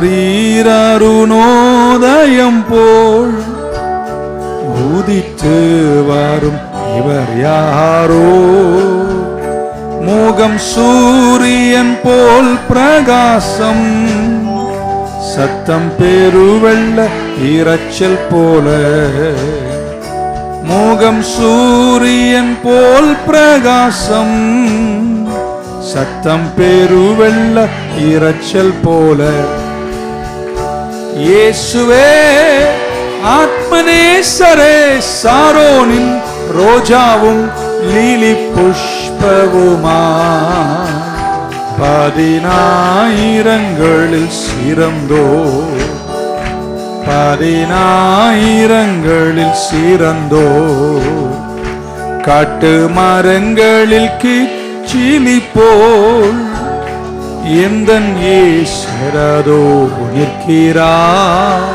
காரீரருணோதயம் போல் உதித்து வரும் இவர் யாரோ? முகம் சூரியன் போல் பிரகாசம், சத்தம் பெருவெள்ள இரைச்சல் போல. முகம் சூரியன் போல் பிரகாசம், சத்தம் பெருவெள்ள இரைச்சல் போல. இயேசுவே ஆத்மநேசரே, சாரோனின் ரோஜாவும் லீலி புஷ்பவுமா, பதினாயிரங்களில் சிறந்தோ, பதினாயிரங்களில் சிறந்தோ. காட்டு மரங்களில் கிச்சிலி போல் எந்தன் ஈஸ்வரதோ நிற்கிறார்.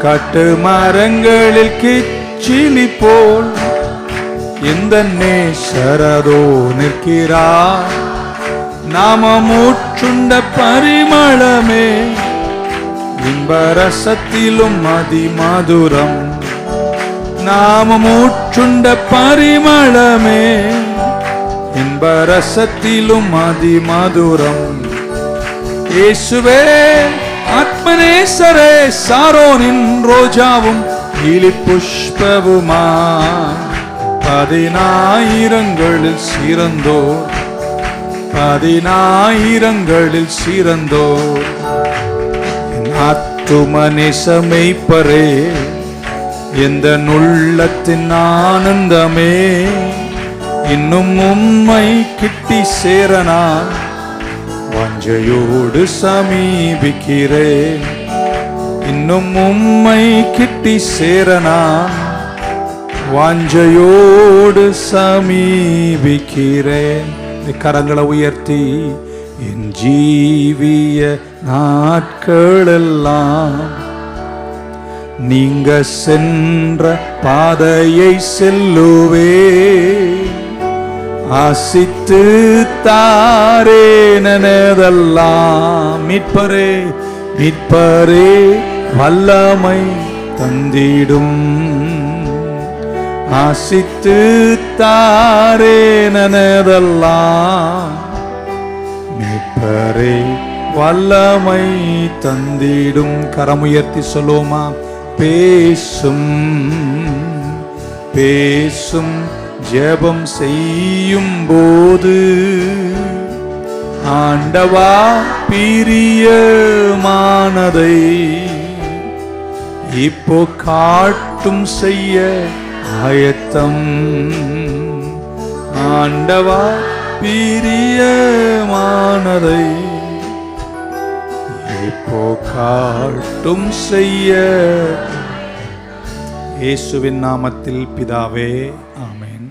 காட்டு மரங்களில் கிச்சிலி போல் எந்தன் நேசரதோ நிற்கிறார். நாமமூற்றுண்ட பரிமளமே, இன்பரசத்திலும் அதிமதுரம். நாமமூற்றுண்ட பரிமளமே, இன்பரசத்திலும் அதிமதுரம். இயேசுவே ஆத்மநேசரே, சாரோனின் ரோஜாவும் லீலி புஷ்பவுமா, பதினாயிரங்களில் சிறந்தோ, பதினாயிரங்களில் சிறந்தோ. ஆத்தும நேசமெய்ப்பரே, எந்த உள்ளத்தின் ஆனந்தமே, இன்னும் உம்மை கிட்டி சேரனா வாஞ்சையோடு சமீபிக்கிறேன். இன்னும் உம்மை கிட்டி சேரனா வாஞ்சையோடு சமீபிக்கிறேன். கரங்களை உயர்த்தி என் ஜீவிய நாட்களெல்லாம் நீங்க சென்ற பாதையை செல்லுவே. ஆசித்து தாரே நனதெல்லாம். மீட்பரே மீட்பரே வல்லமை தந்திடும். ஆசித்து தாரே நனதெல்லாம். மீட்பரே வல்லமை தந்திடும். கரமுயர்த்தி சொல்லுவோமா? பேசும் பேசும் ஜெபம் செய்யும் போது ஆண்டவா பிரியமானதை இப்போ காட்டும் செய்ய ஆயத்தம். ஆண்டவா பிரியமானதை இப்போ காட்டும் செய்ய. இயேசுவின் நாமத்தில் பிதாவே, ஆமென்.